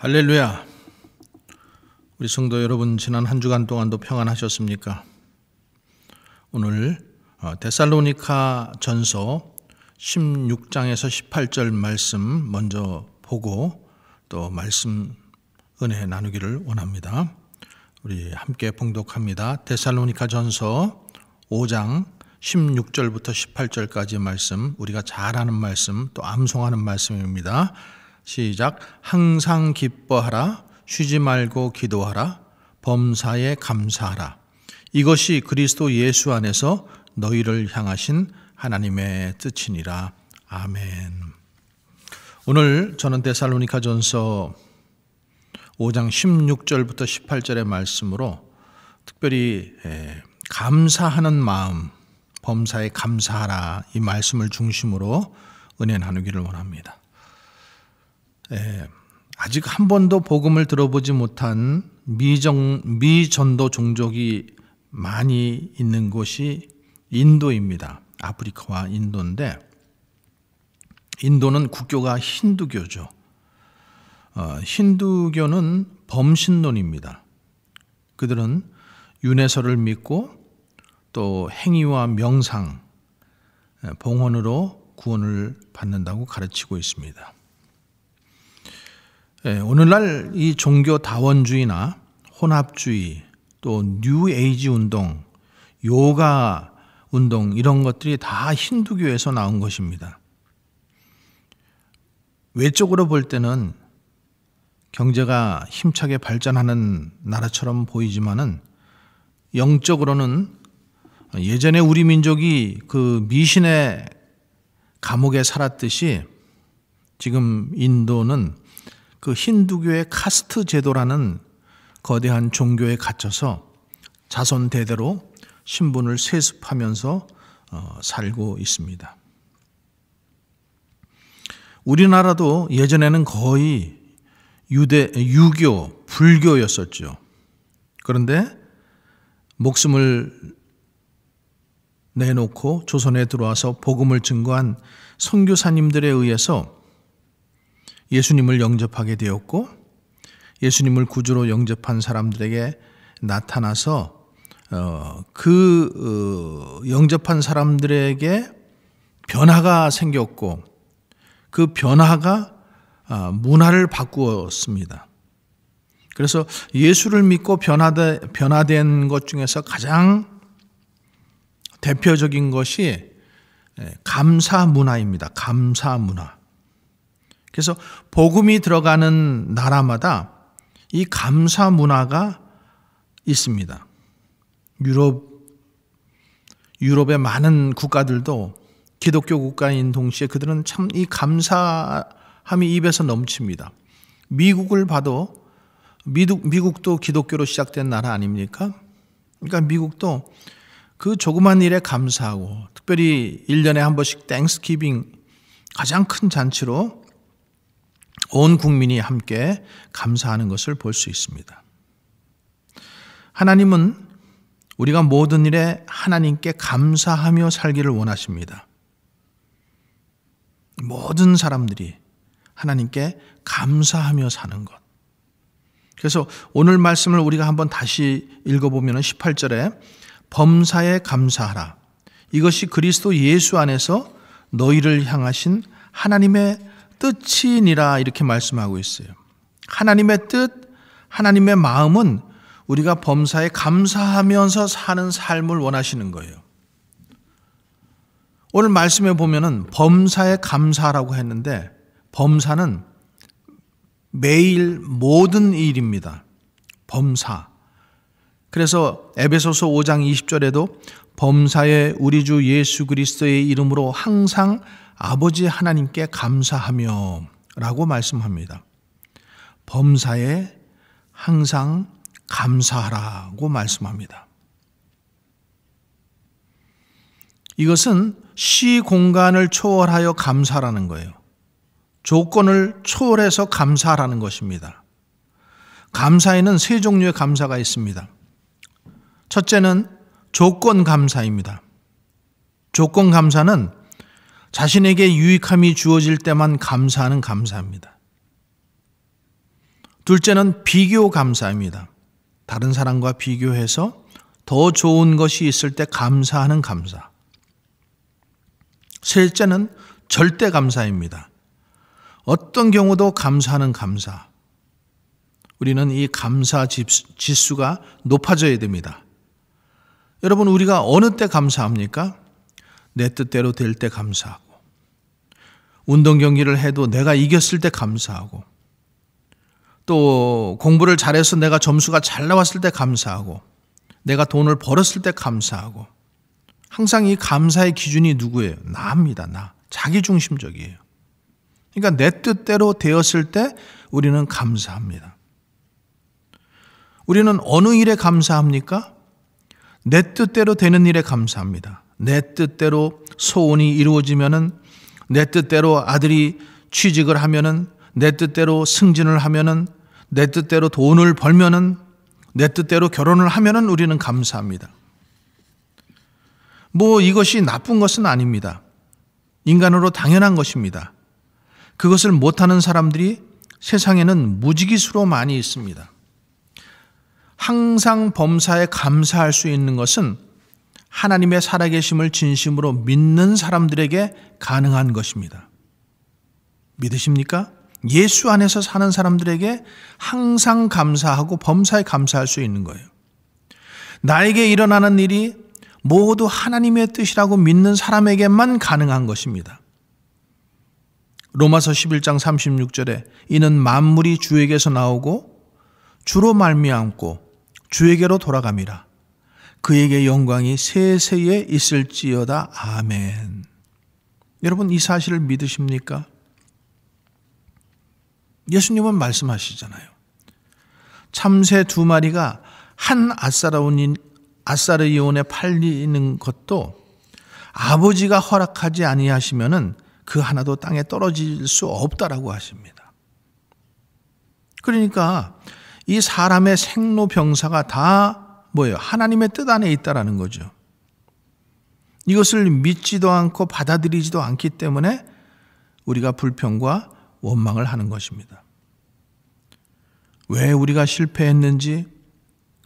할렐루야. 우리 성도 여러분, 지난 한 주간 동안도 평안하셨습니까? 오늘 데살로니가 전서 16장에서 18절 말씀 먼저 보고 또 말씀 은혜 나누기를 원합니다. 우리 함께 봉독합니다. 데살로니가 전서 5장 16절부터 18절까지 말씀, 우리가 잘 아는 말씀, 또 암송하는 말씀입니다. 시작. 항상 기뻐하라, 쉬지 말고 기도하라, 범사에 감사하라. 이것이 그리스도 예수 안에서 너희를 향하신 하나님의 뜻이니라. 아멘. 오늘 저는 데살로니가 전서 5장 16절부터 18절의 말씀으로 특별히 감사하는 마음, 범사에 감사하라, 이 말씀을 중심으로 은혜 나누기를 원합니다. 아직 한 번도 복음을 들어보지 못한 미전도 종족이 많이 있는 곳이 인도입니다. 아프리카와 인도인데, 인도는 국교가 힌두교죠. 힌두교는 범신론입니다. 그들은 윤회설을 믿고 또 행위와 명상, 봉헌으로 구원을 받는다고 가르치고 있습니다. 오늘날 이 종교 다원주의나 혼합주의, 또 뉴에이지 운동, 요가 운동, 이런 것들이 다 힌두교에서 나온 것입니다. 외적으로 볼 때는 경제가 힘차게 발전하는 나라처럼 보이지만은 영적으로는 예전에 우리 민족이 그 미신의 감옥에 살았듯이 지금 인도는 그 힌두교의 카스트 제도라는 거대한 종교에 갇혀서 자손 대대로 신분을 세습하면서 살고 있습니다. 우리나라도 예전에는 거의 유교, 불교였었죠. 그런데 목숨을 내놓고 조선에 들어와서 복음을 증거한 선교사님들에 의해서 예수님을 영접하게 되었고, 예수님을 구주로 영접한 사람들에게 나타나서 영접한 사람들에게 변화가 생겼고, 그 변화가 문화를 바꾸었습니다. 그래서 예수를 믿고 변화된 것 중에서 가장 대표적인 것이 감사 문화입니다. 감사 문화. 그래서 복음이 들어가는 나라마다 이 감사 문화가 있습니다. 유럽의 많은 국가들도 기독교 국가인 동시에 그들은 참 이 감사함이 입에서 넘칩니다. 미국을 봐도 미국도 기독교로 시작된 나라 아닙니까? 그러니까 미국도 그 조그만 일에 감사하고, 특별히 1년에 한 번씩 땡스기빙, 가장 큰 잔치로 온 국민이 함께 감사하는 것을 볼 수 있습니다. 하나님은 우리가 모든 일에 하나님께 감사하며 살기를 원하십니다. 모든 사람들이 하나님께 감사하며 사는 것. 그래서 오늘 말씀을 우리가 한번 다시 읽어보면 18절에 범사에 감사하라. 이것이 그리스도 예수 안에서 너희를 향하신 하나님의 뜻이니라, 이렇게 말씀하고 있어요. 하나님의 뜻, 하나님의 마음은 우리가 범사에 감사하면서 사는 삶을 원하시는 거예요. 오늘 말씀에 보면은 범사에 감사하라고 했는데, 범사는 매일 모든 일입니다. 범사. 그래서 에베소서 5장 20절에도 범사에 우리 주 예수 그리스도의 이름으로 항상 아버지 하나님께 감사하며 라고 말씀합니다. 범사에 항상 감사하라고 말씀합니다. 이것은 시 공간을 초월하여 감사라는 거예요. 조건을 초월해서 감사하라는 것입니다. 감사에는 세 종류의 감사가 있습니다. 첫째는 조건 감사입니다. 조건 감사는 자신에게 유익함이 주어질 때만 감사하는 감사입니다. 둘째는 비교 감사입니다. 다른 사람과 비교해서 더 좋은 것이 있을 때 감사하는 감사. 셋째는 절대 감사입니다. 어떤 경우도 감사하는 감사. 우리는 이 감사 지수가 높아져야 됩니다. 여러분, 우리가 어느 때 감사합니까? 내 뜻대로 될 때 감사하고, 운동 경기를 해도 내가 이겼을 때 감사하고, 또 공부를 잘해서 내가 점수가 잘 나왔을 때 감사하고, 내가 돈을 벌었을 때 감사하고. 항상 이 감사의 기준이 누구예요? 나입니다. 나. 자기중심적이에요. 그러니까 내 뜻대로 되었을 때 우리는 감사합니다. 우리는 어느 일에 감사합니까? 내 뜻대로 되는 일에 감사합니다. 내 뜻대로 소원이 이루어지면은, 내 뜻대로 아들이 취직을 하면은, 내 뜻대로 승진을 하면은, 내 뜻대로 돈을 벌면은, 내 뜻대로 결혼을 하면은 우리는 감사합니다. 이것이 나쁜 것은 아닙니다. 인간으로 당연한 것입니다. 그것을 못하는 사람들이 세상에는 무지기수로 많이 있습니다. 항상 범사에 감사할 수 있는 것은 하나님의 살아계심을 진심으로 믿는 사람들에게 가능한 것입니다. 믿으십니까? 예수 안에서 사는 사람들에게 항상 감사하고 범사에 감사할 수 있는 거예요. 나에게 일어나는 일이 모두 하나님의 뜻이라고 믿는 사람에게만 가능한 것입니다. 로마서 11장 36절에 이는 만물이 주에게서 나오고 주로 말미암고 주에게로 돌아감이라. 그에게 영광이 세세에 있을지어다. 아멘. 여러분, 이 사실을 믿으십니까? 예수님은 말씀하시잖아요. 참새 2마리가 한 아사르이온에 팔리는 것도 아버지가 허락하지 아니하시면은 그 하나도 땅에 떨어질 수 없다라고 하십니다. 그러니까 이 사람의 생로병사가 다 뭐예요? 하나님의 뜻 안에 있다라는 거죠. 이것을 믿지도 않고 받아들이지도 않기 때문에 우리가 불평과 원망을 하는 것입니다. 왜 우리가 실패했는지,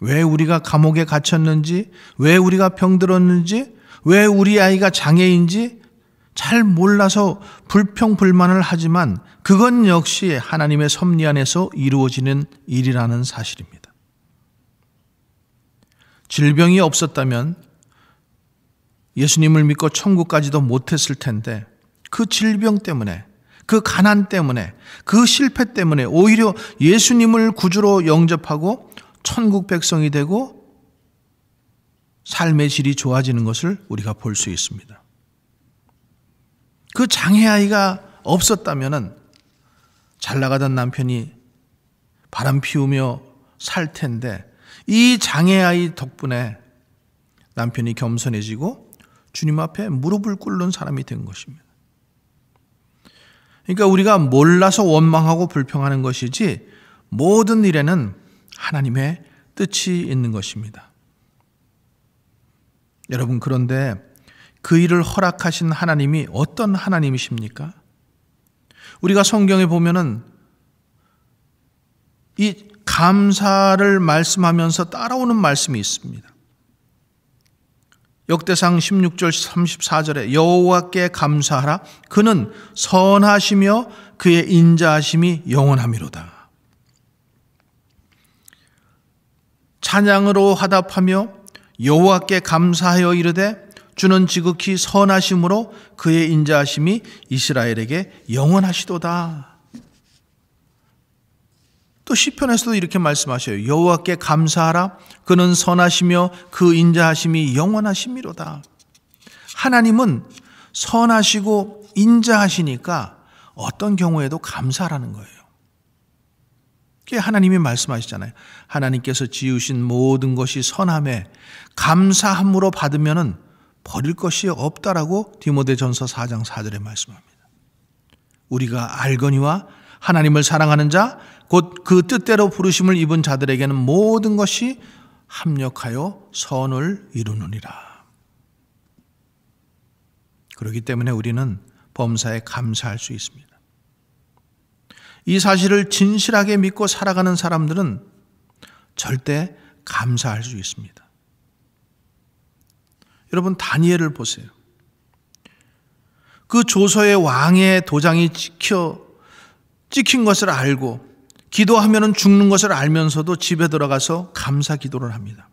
왜 우리가 감옥에 갇혔는지, 왜 우리가 병들었는지, 왜 우리 아이가 장애인지 잘 몰라서 불평불만을 하지만 그건 역시 하나님의 섭리 안에서 이루어지는 일이라는 사실입니다. 질병이 없었다면 예수님을 믿고 천국까지도 못했을 텐데 그 질병 때문에, 그 가난 때문에, 그 실패 때문에 오히려 예수님을 구주로 영접하고 천국 백성이 되고 삶의 질이 좋아지는 것을 우리가 볼 수 있습니다. 그 장애아이가 없었다면 잘 나가던 남편이 바람 피우며 살 텐데 이 장애아이 덕분에 남편이 겸손해지고 주님 앞에 무릎을 꿇는 사람이 된 것입니다. 그러니까 우리가 몰라서 원망하고 불평하는 것이지 모든 일에는 하나님의 뜻이 있는 것입니다. 여러분, 그런데 그 일을 허락하신 하나님이 어떤 하나님이십니까? 우리가 성경에 보면은 이 감사를 말씀하면서 따라오는 말씀이 있습니다. 역대상 16절 34절에 여호와께 감사하라. 그는 선하시며 그의 인자하심이 영원하미로다. 찬양으로 화답하며 여호와께 감사하여 이르되 주는 지극히 선하심으로 그의 인자하심이 이스라엘에게 영원하시도다. 또 시편에서도 이렇게 말씀하셔요. 여호와께 감사하라. 그는 선하시며 그 인자하심이 영원하심이로다. 하나님은 선하시고 인자하시니까 어떤 경우에도 감사라는 거예요. 그게 하나님이 말씀하시잖아요. 하나님께서 지으신 모든 것이 선함에 감사함으로 받으면은 버릴 것이 없다라고 디모데전서 4장 4절에 말씀합니다. 우리가 알거니와 하나님을 사랑하는 자 곧 그 뜻대로 부르심을 입은 자들에게는 모든 것이 합력하여 선을 이루느니라. 그렇기 때문에 우리는 범사에 감사할 수 있습니다. 이 사실을 진실하게 믿고 살아가는 사람들은 절대 감사할 수 있습니다. 여러분, 다니엘을 보세요. 그 조서의 왕의 도장이 찍힌 것을 알고 기도하면 죽는 것을 알면서도 집에 들어가서 감사 기도를 합니다.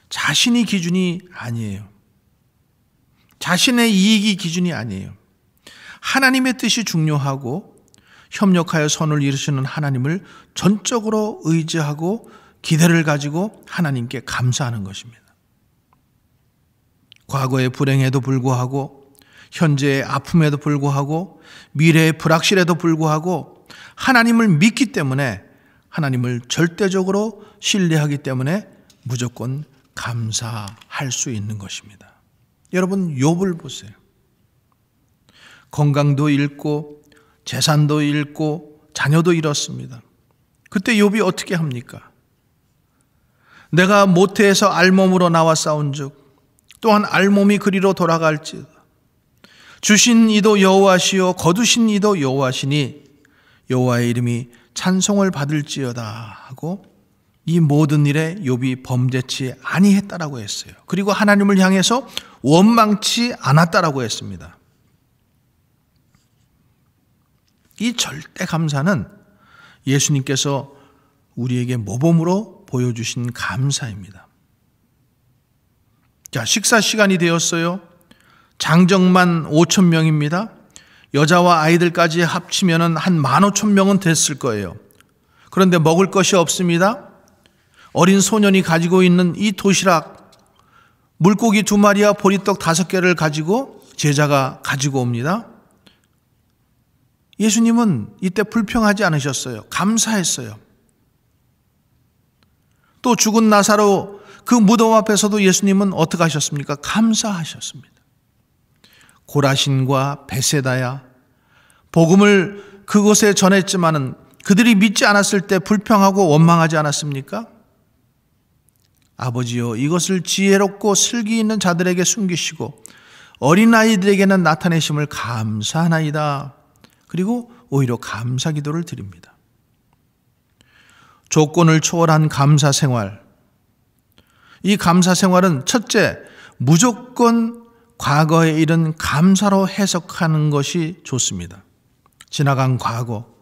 자신이 기준이 아니에요. 자신의 이익이 기준이 아니에요. 하나님의 뜻이 중요하고 협력하여 선을 이루시는 하나님을 전적으로 의지하고 기대를 가지고 하나님께 감사하는 것입니다. 과거의 불행에도 불구하고, 현재의 아픔에도 불구하고, 미래의 불확실에도 불구하고 하나님을 믿기 때문에, 하나님을 절대적으로 신뢰하기 때문에 무조건 감사할 수 있는 것입니다. 여러분, 욥을 보세요. 건강도 잃고 재산도 잃고 자녀도 잃었습니다. 그때 욥이 어떻게 합니까? 내가 모태에서 알몸으로 나와 싸운즉 또한 알몸이 그리로 돌아갈지어다. 주신 이도 여호와시요 거두신 이도 여호와시니 여호와의 이름이 찬송을 받을지어다 하고 이 모든 일에 욥이 범죄치 아니했다라고 했어요. 그리고 하나님을 향해서 원망치 않았다라고 했습니다. 이 절대 감사는 예수님께서 우리에게 모범으로 보여주신 감사입니다. 자, 식사 시간이 되었어요. 장정만 5,000명입니다. 여자와 아이들까지 합치면 한 15,000명은 됐을 거예요. 그런데 먹을 것이 없습니다. 어린 소년이 가지고 있는 이 도시락, 물고기 2마리와 보리떡 5개를 가지고 제자가 가지고 옵니다. 예수님은 이때 불평하지 않으셨어요. 감사했어요. 또 죽은 나사로 그 무덤 앞에서도 예수님은 어떻게 하셨습니까? 감사하셨습니다. 고라신과 베세다야, 복음을 그곳에 전했지만은 그들이 믿지 않았을 때 불평하고 원망하지 않았습니까? 아버지여, 이것을 지혜롭고 슬기 있는 자들에게 숨기시고 어린아이들에게는 나타내심을 감사하나이다. 그리고 오히려 감사 기도를 드립니다. 조건을 초월한 감사 생활. 이 감사 생활은 첫째, 무조건 과거의 일은 감사로 해석하는 것이 좋습니다. 지나간 과거,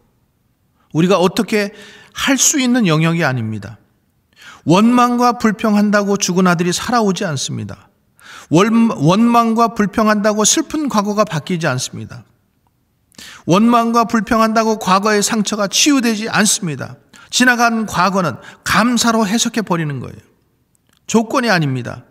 우리가 어떻게 할 수 있는 영역이 아닙니다. 원망과 불평한다고 죽은 아들이 살아오지 않습니다. 원망과 불평한다고 슬픈 과거가 바뀌지 않습니다. 원망과 불평한다고 과거의 상처가 치유되지 않습니다. 지나간 과거는 감사로 해석해 버리는 거예요. 조건이 아닙니다.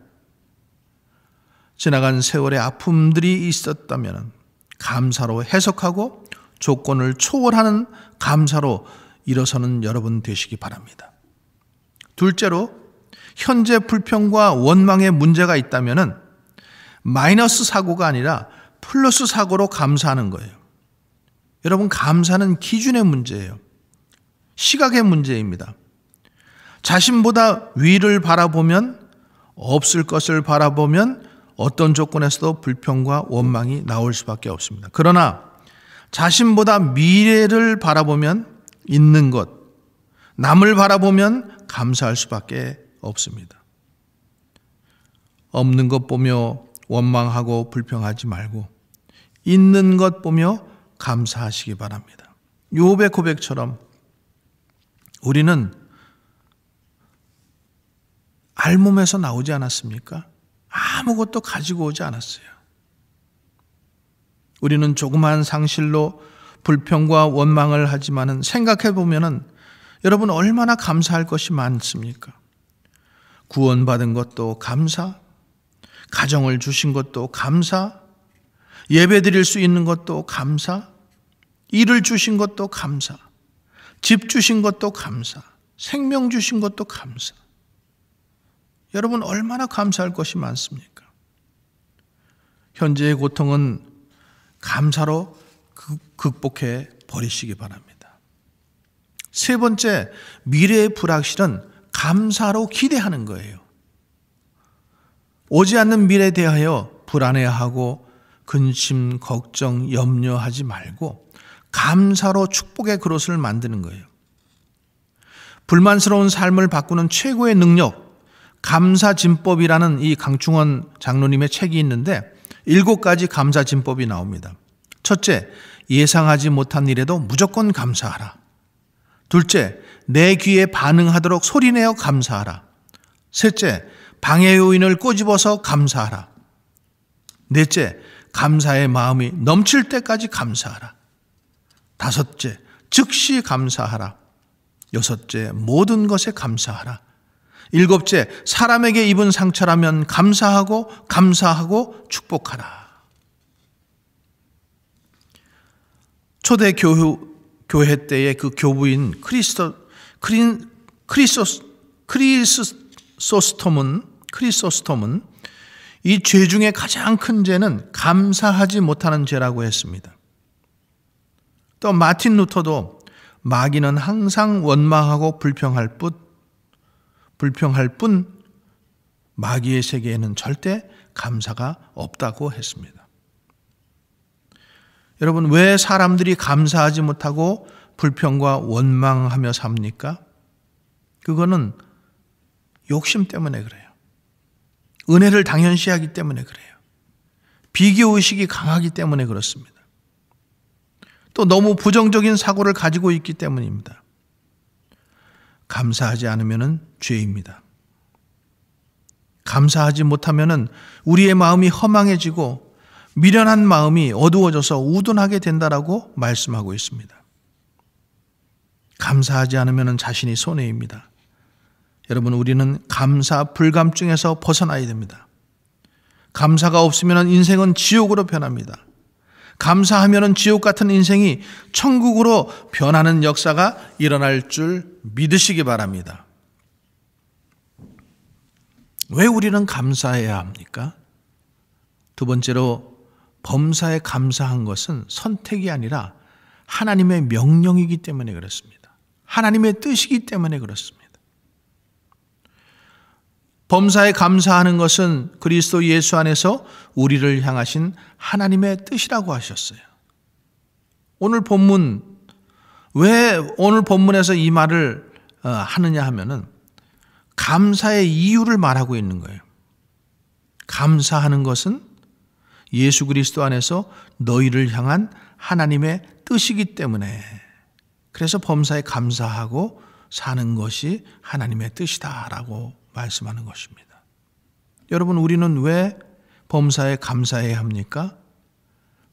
지나간 세월의 아픔들이 있었다면 감사로 해석하고 조건을 초월하는 감사로 일어서는 여러분 되시기 바랍니다. 둘째로, 현재 불평과 원망의 문제가 있다면 마이너스 사고가 아니라 플러스 사고로 감사하는 거예요. 여러분, 감사는 기준의 문제예요. 시각의 문제입니다. 자신보다 위를 바라보면, 없을 것을 바라보면 어떤 조건에서도 불평과 원망이 나올 수밖에 없습니다. 그러나 자신보다 미래를 바라보면 있는 것, 남을 바라보면 감사할 수밖에 없습니다. 없는 것 보며 원망하고 불평하지 말고 있는 것 보며 감사하시기 바랍니다. 욥의 고백처럼 우리는 알몸에서 나오지 않았습니까? 아무것도 가지고 오지 않았어요. 우리는 조그마한 상실로 불평과 원망을 하지만은 생각해 보면은 여러분 얼마나 감사할 것이 많습니까? 구원받은 것도 감사, 가정을 주신 것도 감사, 예배 드릴 수 있는 것도 감사, 일을 주신 것도 감사, 집 주신 것도 감사, 생명 주신 것도 감사. 여러분 얼마나 감사할 것이 많습니까? 현재의 고통은 감사로 극복해 버리시기 바랍니다. 세 번째, 미래의 불확실은 감사로 기대하는 거예요. 오지 않는 미래에 대하여 불안해하고 근심, 걱정, 염려하지 말고 감사로 축복의 그릇을 만드는 거예요. 불만스러운 삶을 바꾸는 최고의 능력, 감사진법이라는 이 강충원 장로님의 책이 있는데 7가지 감사진법이 나옵니다. 첫째, 예상하지 못한 일에도 무조건 감사하라. 둘째, 내 귀에 반응하도록 소리내어 감사하라. 셋째, 방해 요인을 꼬집어서 감사하라. 넷째, 감사의 마음이 넘칠 때까지 감사하라. 다섯째, 즉시 감사하라. 여섯째, 모든 것에 감사하라. 일곱째, 사람에게 입은 상처라면 감사하고 축복하라. 초대 교회 때의 그 교부인 크리소스톰은 이 죄 중에 가장 큰 죄는 감사하지 못하는 죄라고 했습니다. 또 마틴 루터도 마귀는 항상 원망하고 불평할 뿐 마귀의 세계에는 절대 감사가 없다고 했습니다. 여러분, 왜 사람들이 감사하지 못하고 불평과 원망하며 삽니까? 그거는 욕심 때문에 그래요. 은혜를 당연시하기 때문에 그래요. 비교의식이 강하기 때문에 그렇습니다. 또 너무 부정적인 사고를 가지고 있기 때문입니다. 감사하지 않으면 죄입니다. 감사하지 못하면 우리의 마음이 허망해지고 미련한 마음이 어두워져서 우둔하게 된다라고 말씀하고 있습니다. 감사하지 않으면 자신이 손해입니다. 여러분, 우리는 감사 불감증에서 벗어나야 됩니다. 감사가 없으면 인생은 지옥으로 변합니다. 감사하면 지옥 같은 인생이 천국으로 변하는 역사가 일어날 줄 믿으시기 바랍니다. 왜 우리는 감사해야 합니까? 두 번째로, 범사에 감사한 것은 선택이 아니라 하나님의 명령이기 때문에 그렇습니다. 하나님의 뜻이기 때문에 그렇습니다. 범사에 감사하는 것은 그리스도 예수 안에서 우리를 향하신 하나님의 뜻이라고 하셨어요. 왜 오늘 본문에서 이 말을 하느냐 하면은 감사의 이유를 말하고 있는 거예요. 감사하는 것은 예수 그리스도 안에서 너희를 향한 하나님의 뜻이기 때문에, 그래서 범사에 감사하고 사는 것이 하나님의 뜻이다라고 말씀하는 것입니다. 여러분, 우리는 왜 범사에 감사해야 합니까?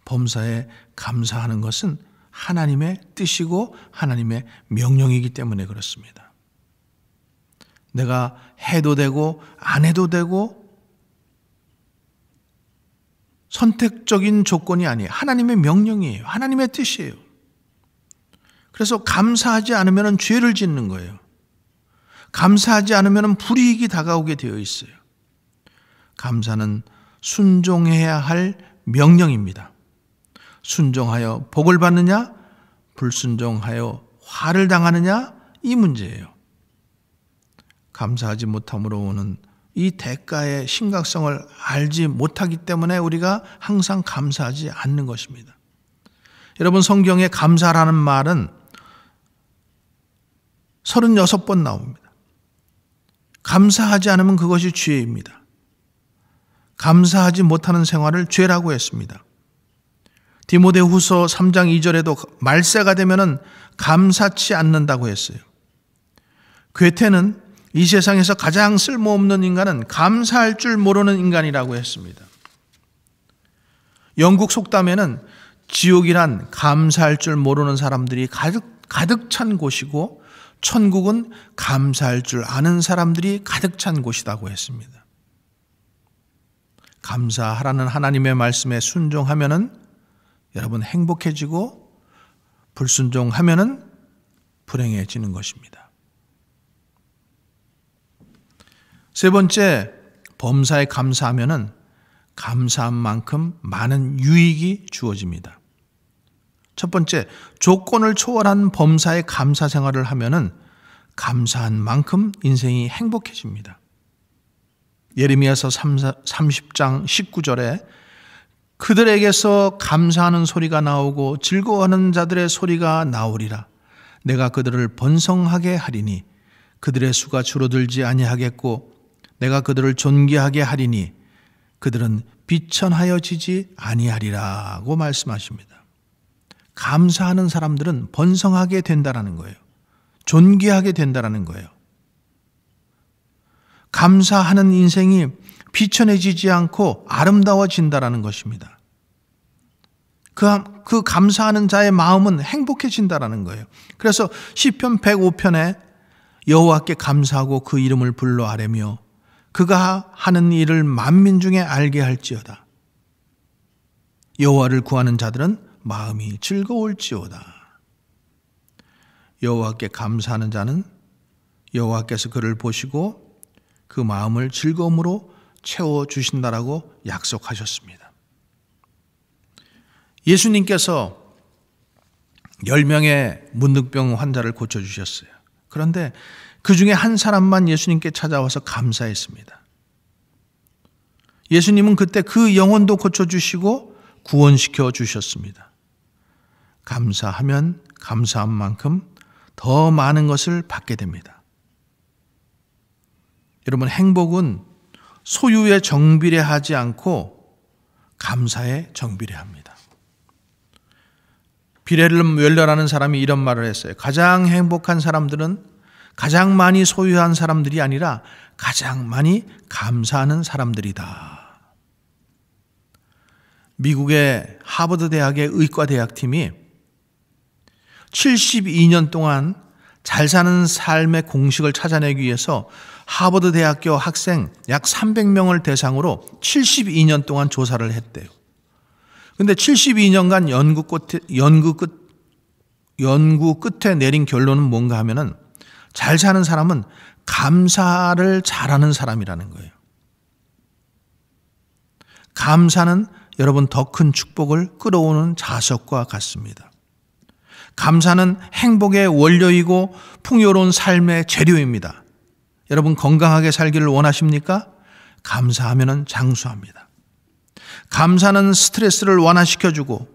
범사에 감사하는 것은 하나님의 뜻이고 하나님의 명령이기 때문에 그렇습니다. 내가 해도 되고 안 해도 되고 선택적인 조건이 아니에요. 하나님의 명령이에요. 하나님의 뜻이에요. 그래서 감사하지 않으면 죄를 짓는 거예요. 감사하지 않으면 불이익이 다가오게 되어 있어요. 감사는 순종해야 할 명령입니다. 순종하여 복을 받느냐, 불순종하여 화를 당하느냐, 이 문제예요. 감사하지 못함으로 오는 이 대가의 심각성을 알지 못하기 때문에 우리가 항상 감사하지 않는 것입니다. 여러분, 성경에 감사라는 말은 36번 나옵니다. 감사하지 않으면 그것이 죄입니다. 감사하지 못하는 생활을 죄라고 했습니다. 디모데후서 3장 2절에도 말세가 되면은 감사치 않는다고 했어요. 괴테는 이 세상에서 가장 쓸모없는 인간은 감사할 줄 모르는 인간이라고 했습니다. 영국 속담에는 지옥이란 감사할 줄 모르는 사람들이 가득 찬 곳이고 천국은 감사할 줄 아는 사람들이 가득 찬 곳이라고 했습니다. 감사하라는 하나님의 말씀에 순종하면은 여러분 행복해지고, 불순종하면은 불행해지는 것입니다. 세 번째, 범사에 감사하면은 감사한 만큼 많은 유익이 주어집니다. 첫 번째, 조건을 초월한 범사의 감사 생활을 하면은 감사한 만큼 인생이 행복해집니다. 예레미야서 30장 19절에 그들에게서 감사하는 소리가 나오고 즐거워하는 자들의 소리가 나오리라. 내가 그들을 번성하게 하리니 그들의 수가 줄어들지 아니하겠고 내가 그들을 존귀하게 하리니 그들은 비천하여지지 아니하리라고 말씀하십니다. 감사하는 사람들은 번성하게 된다라는 거예요. 존귀하게 된다라는 거예요. 감사하는 인생이 비천해지지 않고 아름다워진다라는 것입니다. 그 감사하는 자의 마음은 행복해진다라는 거예요. 그래서 시편 105편에 여호와께 감사하고 그 이름을 불러 아뢰며 그가 하는 일을 만민 중에 알게 할지어다. 여호와를 구하는 자들은 마음이 즐거울지어다. 여호와께 감사하는 자는 여호와께서 그를 보시고 그 마음을 즐거움으로 채워주신다라고 약속하셨습니다. 예수님께서 10명의 문득병 환자를 고쳐주셨어요. 그런데 그 중에 한 사람만 예수님께 찾아와서 감사했습니다. 예수님은 그때 그 영혼도 고쳐주시고 구원시켜 주셨습니다. 감사하면 감사한 만큼 더 많은 것을 받게 됩니다. 여러분, 행복은 소유에 정비례하지 않고 감사에 정비례합니다. 비렐름 웰러라는 사람이 이런 말을 했어요. 가장 행복한 사람들은 가장 많이 소유한 사람들이 아니라 가장 많이 감사하는 사람들이다. 미국의 하버드 대학의 의과대학팀이 72년 동안 잘 사는 삶의 공식을 찾아내기 위해서 하버드 대학교 학생 약 300명을 대상으로 72년 동안 조사를 했대요. 근데 72년간 연구 끝에 내린 결론은 뭔가 하면은 잘 사는 사람은 감사를 잘하는 사람이라는 거예요. 감사는 여러분 더 큰 축복을 끌어오는 자석과 같습니다. 감사는 행복의 원료이고 풍요로운 삶의 재료입니다. 여러분 건강하게 살기를 원하십니까? 감사하면 장수합니다. 감사는 스트레스를 완화시켜주고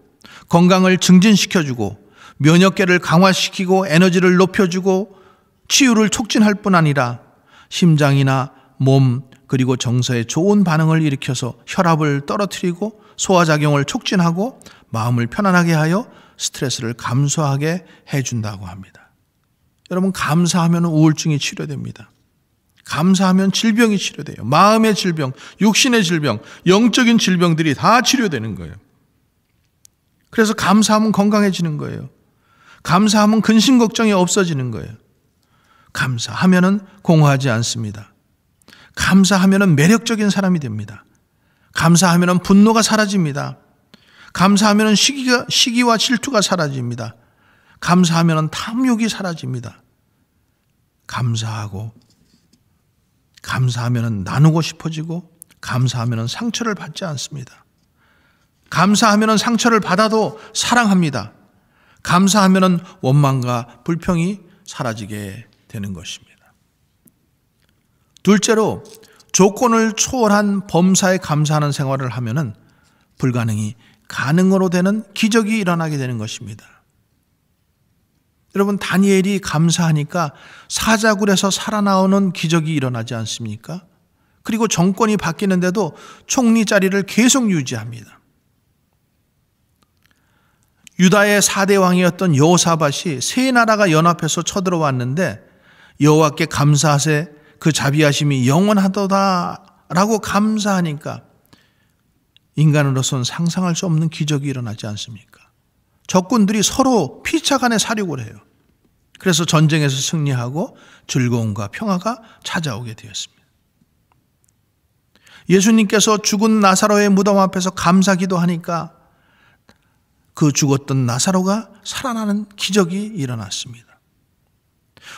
건강을 증진시켜주고 면역계를 강화시키고 에너지를 높여주고 치유를 촉진할 뿐 아니라 심장이나 몸 그리고 정서에 좋은 반응을 일으켜서 혈압을 떨어뜨리고 소화작용을 촉진하고 마음을 편안하게 하여 스트레스를 감소하게 해준다고 합니다. 여러분 감사하면 우울증이 치료됩니다. 감사하면 질병이 치료돼요. 마음의 질병, 육신의 질병, 영적인 질병들이 다 치료되는 거예요. 그래서 감사하면 건강해지는 거예요. 감사하면 근심 걱정이 없어지는 거예요. 감사하면 공허하지 않습니다. 감사하면 매력적인 사람이 됩니다. 감사하면 분노가 사라집니다. 감사하면 시기와 질투가 사라집니다. 감사하면 탐욕이 사라집니다. 감사하면 나누고 싶어지고 감사하면 상처를 받지 않습니다. 감사하면 상처를 받아도 사랑합니다. 감사하면 원망과 불평이 사라지게 되는 것입니다. 둘째로 조건을 초월한 범사에 감사하는 생활을 하면은 불가능이 가능으로 되는 기적이 일어나게 되는 것입니다. 여러분 다니엘이 감사하니까 사자굴에서 살아나오는 기적이 일어나지 않습니까? 그리고 정권이 바뀌는데도 총리 자리를 계속 유지합니다. 유다의 4대 왕이었던 여호사밧이 세 나라가 연합해서 쳐들어왔는데 여호와께 감사하세 그 자비하심이 영원하도다라고 감사하니까 인간으로서는 상상할 수 없는 기적이 일어나지 않습니까? 적군들이 서로 피차간에 사륙을 해요. 그래서 전쟁에서 승리하고 즐거움과 평화가 찾아오게 되었습니다. 예수님께서 죽은 나사로의 무덤 앞에서 감사기도 하니까 그 죽었던 나사로가 살아나는 기적이 일어났습니다.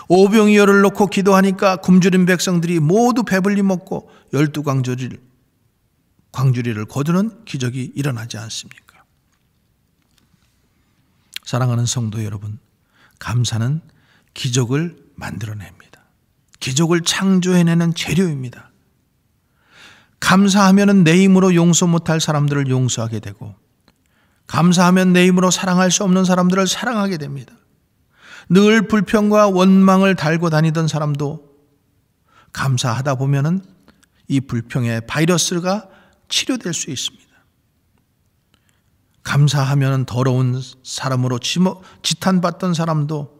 오병이어를 놓고 기도하니까 굶주린 백성들이 모두 배불리 먹고 12광주리를 거두는 기적이 일어나지 않습니까? 사랑하는 성도 여러분, 감사는 기적을 만들어냅니다. 기적을 창조해내는 재료입니다. 감사하면 내 힘으로 용서 못할 사람들을 용서하게 되고, 감사하면 내 힘으로 사랑할 수 없는 사람들을 사랑하게 됩니다. 늘 불평과 원망을 달고 다니던 사람도 감사하다 보면은 이 불평의 바이러스가 치료될 수 있습니다. 감사하면 더러운 사람으로 지탄받던 사람도,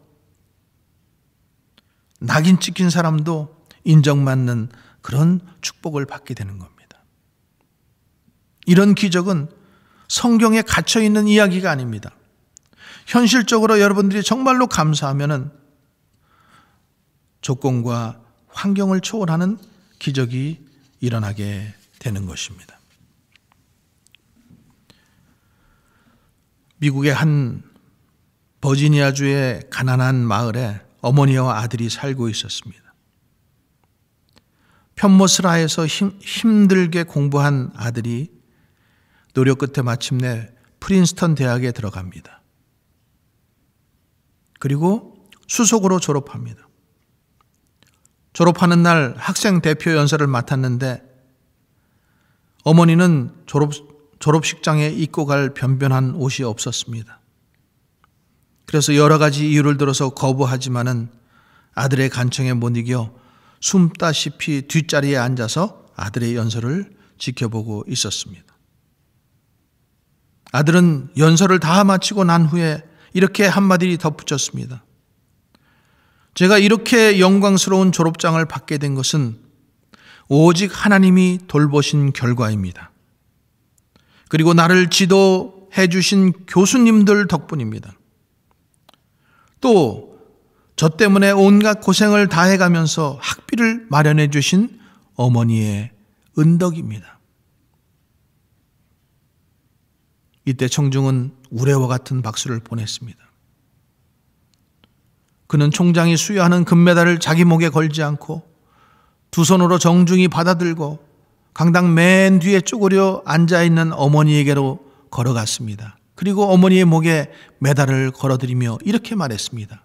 낙인 찍힌 사람도 인정받는 그런 축복을 받게 되는 겁니다. 이런 기적은 성경에 갇혀 있는 이야기가 아닙니다. 현실적으로 여러분들이 정말로 감사하면은 조건과 환경을 초월하는 기적이 일어나게 되는 것입니다. 미국의 한 버지니아주의 가난한 마을에 어머니와 아들이 살고 있었습니다. 편모스라에서 힘들게 공부한 아들이 노력 끝에 마침내 프린스턴 대학에 들어갑니다. 그리고 수석으로 졸업합니다. 졸업하는 날 학생 대표 연설을 맡았는데 어머니는 졸업식장에 입고 갈 변변한 옷이 없었습니다. 그래서 여러 가지 이유를 들어서 거부하지만은 아들의 간청에 못 이겨 숨다시피 뒷자리에 앉아서 아들의 연설을 지켜보고 있었습니다. 아들은 연설을 다 마치고 난 후에 이렇게 한마디 덧붙였습니다. 제가 이렇게 영광스러운 졸업장을 받게 된 것은 오직 하나님이 돌보신 결과입니다. 그리고 나를 지도해 주신 교수님들 덕분입니다. 또 저 때문에 온갖 고생을 다해가면서 학비를 마련해 주신 어머니의 은덕입니다. 이때 청중은 우레와 같은 박수를 보냈습니다. 그는 총장이 수여하는 금메달을 자기 목에 걸지 않고 두 손으로 정중히 받아들고 강당 맨 뒤에 쪼그려 앉아있는 어머니에게로 걸어갔습니다. 그리고 어머니의 목에 메달을 걸어드리며 이렇게 말했습니다.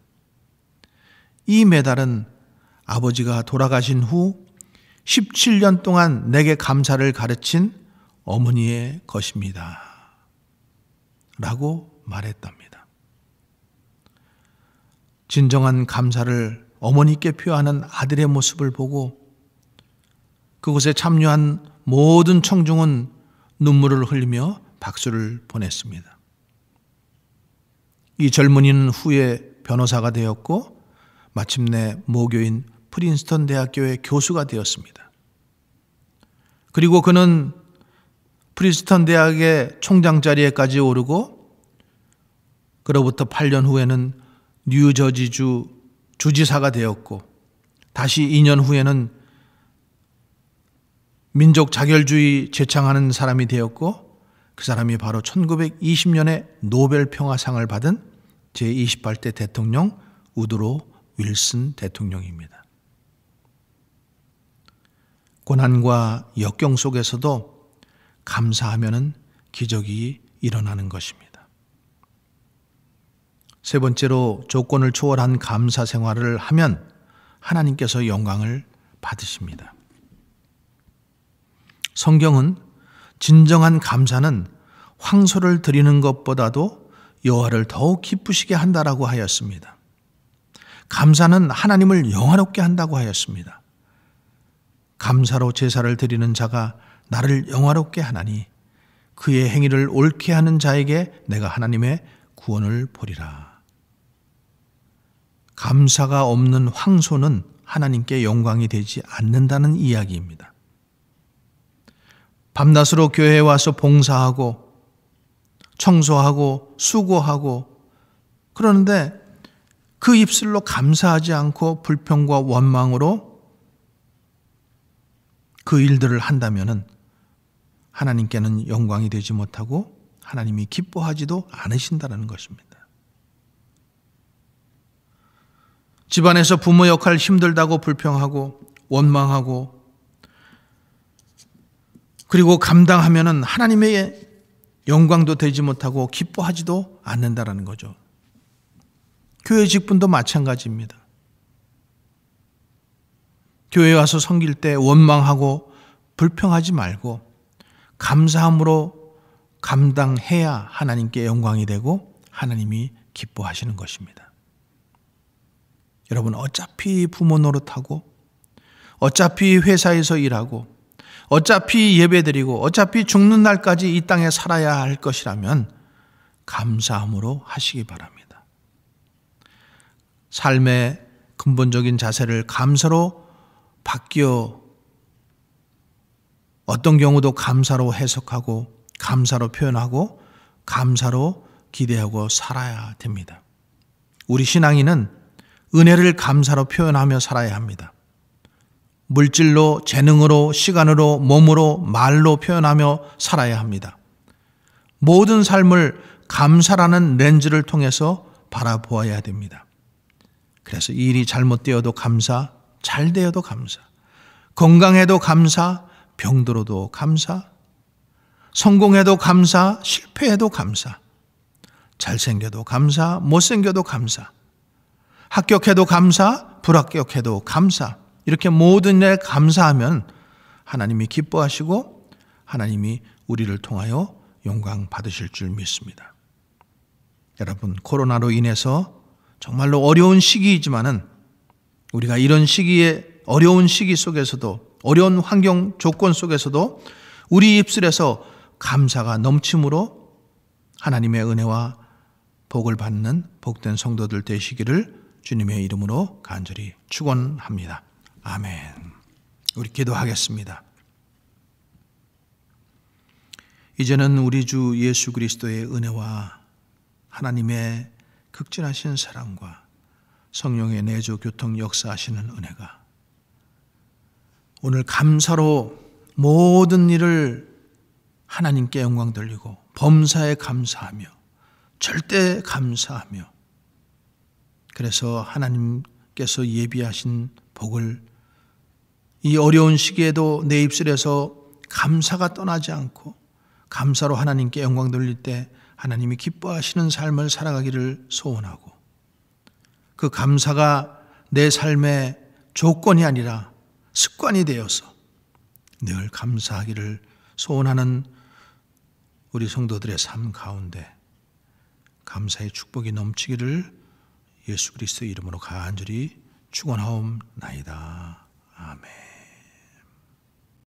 이 메달은 아버지가 돌아가신 후 17년 동안 내게 감사를 가르친 어머니의 것입니다. 라고 말했답니다. 진정한 감사를 어머니께 표하는 아들의 모습을 보고 그곳에 참여한 모든 청중은 눈물을 흘리며 박수를 보냈습니다. 이 젊은이는 후에 변호사가 되었고 마침내 모교인 프린스턴 대학교의 교수가 되었습니다. 그리고 그는 프린스턴 대학의 총장 자리에까지 오르고 그로부터 8년 후에는 뉴저지주 주지사가 되었고 다시 2년 후에는 민족 자결주의 제창하는 사람이 되었고 그 사람이 바로 1920년에 노벨 평화상을 받은 제28대 대통령 우드로 윌슨 대통령입니다. 고난과 역경 속에서도 감사하면은 기적이 일어나는 것입니다. 세 번째로 조건을 초월한 감사 생활을 하면 하나님께서 영광을 받으십니다. 성경은 진정한 감사는 황소를 드리는 것보다도 여호와를 더욱 기쁘시게 한다라고 하였습니다. 감사는 하나님을 영화롭게 한다고 하였습니다. 감사로 제사를 드리는 자가 나를 영화롭게 하나니 그의 행위를 옳게 하는 자에게 내가 하나님의 구원을 보리라. 감사가 없는 황소는 하나님께 영광이 되지 않는다는 이야기입니다. 밤낮으로 교회에 와서 봉사하고 청소하고 수고하고 그러는데 그 입술로 감사하지 않고 불평과 원망으로 그 일들을 한다면은 하나님께는 영광이 되지 못하고 하나님이 기뻐하지도 않으신다는 것입니다. 집안에서 부모 역할 힘들다고 불평하고 원망하고 그리고 감당하면은 하나님의 영광도 되지 못하고 기뻐하지도 않는다라는 거죠. 교회 직분도 마찬가지입니다. 교회에 와서 섬길 때 원망하고 불평하지 말고 감사함으로 감당해야 하나님께 영광이 되고 하나님이 기뻐하시는 것입니다. 여러분, 어차피 부모 노릇하고 어차피 회사에서 일하고 어차피 예배드리고 어차피 죽는 날까지 이 땅에 살아야 할 것이라면 감사함으로 하시기 바랍니다. 삶의 근본적인 자세를 감사로 바뀌어 어떤 경우도 감사로 해석하고 감사로 표현하고 감사로 기대하고 살아야 됩니다. 우리 신앙인은 은혜를 감사로 표현하며 살아야 합니다. 물질로, 재능으로, 시간으로, 몸으로, 말로 표현하며 살아야 합니다. 모든 삶을 감사라는 렌즈를 통해서 바라보아야 됩니다. 그래서 일이 잘못되어도 감사, 잘 되어도 감사, 건강해도 감사, 병들어도 감사, 성공해도 감사, 실패해도 감사, 잘생겨도 감사, 못생겨도 감사, 합격해도 감사, 불합격해도 감사. 이렇게 모든 일에 감사하면 하나님이 기뻐하시고 하나님이 우리를 통하여 영광 받으실 줄 믿습니다. 여러분, 코로나로 인해서 정말로 어려운 시기이지만은 우리가 이런 시기에 어려운 시기 속에서도 어려운 환경 조건 속에서도 우리 입술에서 감사가 넘침으로 하나님의 은혜와 복을 받는 복된 성도들 되시기를 주님의 이름으로 간절히 축원합니다. 아멘. 우리 기도하겠습니다. 이제는 우리 주 예수 그리스도의 은혜와 하나님의 극진하신 사랑과 성령의 내조 교통 역사하시는 은혜가 오늘 감사로 모든 일을 하나님께 영광 돌리고 범사에 감사하며 절대 감사하며 그래서 하나님께서 예비하신 복을 이 어려운 시기에도 내 입술에서 감사가 떠나지 않고 감사로 하나님께 영광 돌릴 때 하나님이 기뻐하시는 삶을 살아가기를 소원하고 그 감사가 내 삶의 조건이 아니라 습관이 되어서 늘 감사하기를 소원하는 우리 성도들의 삶 가운데 감사의 축복이 넘치기를 예수 그리스도의 이름으로 간절히 축원하옵나이다. 아멘.